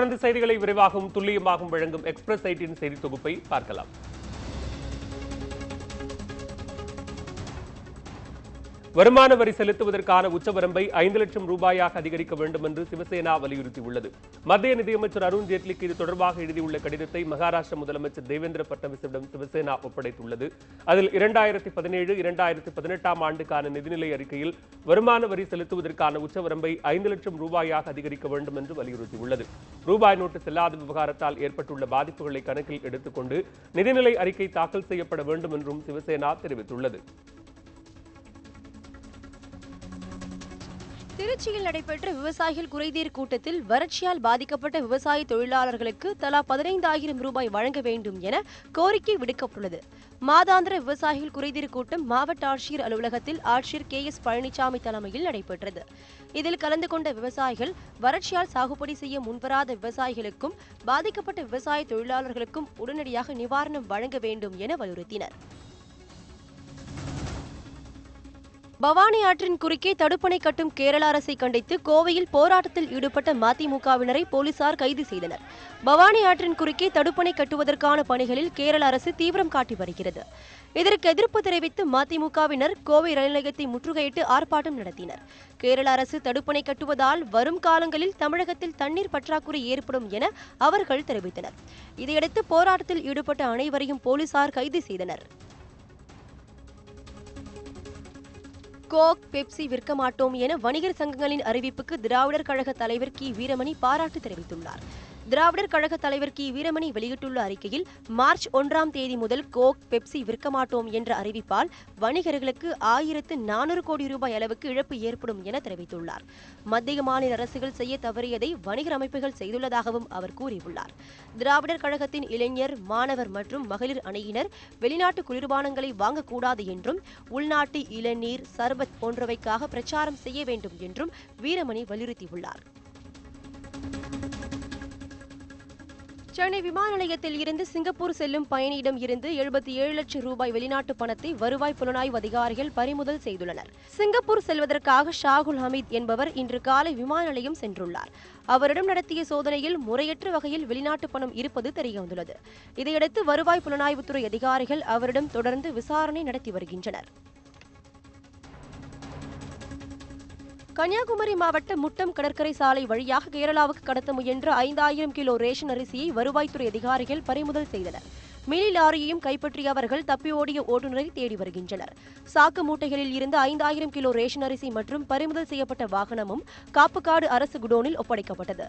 தொடர்ந்து செய்திகளை விரைவாகவும் துல்லியமாகவும் வழங்கும் எக்ஸ்பிரஸ் 18 செய்தி தொகுப்பை பார்க்கலாம். வருமான வரி செலுத்துவதற்கான உச்சவரம்பை 5 லட்சம் ரூபாயாக அதிகரிக்க வேண்டும் என்று சிவசேனா வலியுறுத்தியுள்ளது. மத்திய நிதியமைச்சர் அருண் ஜேட்லிக்கு இது தொடர்பாக எழுதியுள்ள கடிதத்தை மகாராஷ்டிர முதலமைச்சர் தேவேந்திர பட்னவிஸிடம் சிவசேனா ஒப்படைத்துள்ளது. அதில் 2017-2018 ஆண்டுக்கான நிதிநிலை அறிக்கையில் வருமான வரி செலுத்துவதற்கான உச்சவரம்பை 5 லட்சம் ரூபாயாக அதிகரிக்க வேண்டும் என்று வலியுறுத்தியுள்ளது. ரூபாய் நோட்டு செல்லாத விவகாரத்தால் ஏற்பட்டுள்ள பாதிப்புகளை கணக்கில் எடுத்துக்கொண்டு நிதிநிலை அறிக்கை தாக்கல் செய்யப்பட வேண்டும் என்றும் சிவசேனா தெரிவித்துள்ளது. திருச்சியில் நடைபெற்ற விவசாயிகள் குறைதீர் கூட்டத்தில் வறட்சியால் பாதிக்கப்பட்ட விவசாய தொழிலாளர்களுக்கு தலா 15,000 ரூபாய் வழங்க வேண்டும் என கோரிக்கை விடுக்கப்பட்டுள்ளது. மாதாந்திர விவசாயிகள் குறைதீர் கூட்டம் மாவட்ட ஆட்சியர் அலுவலகத்தில் ஆட்சியர் KS பழனிசாமி தலைமையில் நடைபெற்றது. இதில் கலந்து கொண்ட விவசாயிகள் வறட்சியால் சாகுபடி செய்ய முன்வராத விவசாயிகளுக்கும் பாதிக்கப்பட்ட விவசாய தொழிலாளர்களுக்கும் உடனடியாக நிவாரணம் வழங்க வேண்டும் என வலியுறுத்தினர். பவானி ஆற்றின் குறுக்கே தடுப்பணை கட்டும் கேரள அரசை கண்டித்து கோவையில் போராட்டத்தில் ஈடுபட்ட மதிமுகவினரை போலீசார் கைது செய்தனர். பவானி ஆற்றின் குறுக்கே தடுப்பணை கட்டுவதற்கான பணிகளில் கேரள அரசு தீவிரம் காட்டி வருகிறது. இதற்கு எதிர்ப்பு தெரிவித்து மதிமுகவினர் கோவை ரயில் நிலையத்தை முற்றுகையிட்டு ஆர்ப்பாட்டம் நடத்தினர். கேரள அரசு தடுப்பணை கட்டுவதால் வரும் காலங்களில் தமிழகத்தில் தண்ணீர் பற்றாக்குறை ஏற்படும் என அவர்கள் தெரிவித்தனர். இதையடுத்து போராட்டத்தில் ஈடுபட்ட அனைவரையும் போலீசார் கைது செய்தனர். கோக், பெப்சி விற்க மாட்டோம் என வணிகர் சங்கங்களின் அறிவிப்புக்கு திராவிடர் கழக தலைவர் கி. வீரமணி பாராட்டு தெரிவித்துள்ளார். திராவிடர் கழக தலைவர் கி. வீரமணி வெளியிட்டுள்ள அறிக்கையில் மார்ச் 1ஆம் தேதி முதல் கோக், பெப்சி விற்க மாட்டோம் என்ற அறிவிப்பால் வணிகர்களுக்கு 1400 கோடி ரூபாய் அளவுக்கு இழப்பு ஏற்படும் என தெரிவித்துள்ளார். மத்திய மாநில அரசுகள் செய்ய தவறியதை வணிகர் அமைப்புகள் செய்துள்ளதாகவும் அவர் கூறியுள்ளார். திராவிடர் கழகத்தின் இளைஞர், மாணவர் மற்றும் மகளிர் அணியினர் வெளிநாட்டு குளிர்பானங்களை வாங்கக்கூடாது என்றும் உள்நாட்டு இளநீர், சர்பத் போன்றவைக்காக பிரச்சாரம் செய்ய வேண்டும் என்றும் வீரமணி வலியுறுத்தியுள்ளார். சென்னை விமான நிலையத்தில் இருந்து சிங்கப்பூர் செல்லும் பயணியிடம் இருந்து 77 லட்சம் ரூபாய் வெளிநாட்டு பணத்தை வருவாய் புலனாய்வு அதிகாரிகள் பறிமுதல் செய்துள்ளனர். சிங்கப்பூர் செல்வதற்காக ஷாகுல் ஹமீத் என்பவர் இன்று காலை விமான நிலையம் சென்றுள்ளார். அவரிடம் நடத்திய சோதனையில் முறையற்ற வகையில் வெளிநாட்டு பணம் இருப்பது தெரியவந்துள்ளது. இதையடுத்து வருவாய் புலனாய்வுத்துறை அதிகாரிகள் அவரிடம் தொடர்ந்து விசாரணை நடத்தி வருகின்றனர். கன்னியாகுமரி மாவட்ட முட்டம் கடற்கரை சாலை வழியாக கேரளாவுக்கு கடத்த முயன்ற 5000 கிலோ ரேஷன் அரிசியை வருவாய்த்துறை அதிகாரிகள் பறிமுதல் செய்தனர். மினி லாரியையும் கைப்பற்றிய அவர்கள் தப்பி ஓடிய ஓட்டுநரை தேடி வருகின்றனர். சாக்கு மூட்டைகளில் இருந்து 5000 கிலோ ரேஷன் அரிசி மற்றும் பறிமுதல் செய்யப்பட்ட வாகனமும் காப்புக்காடு அரசு குடோனில் ஒப்படைக்கப்பட்டது.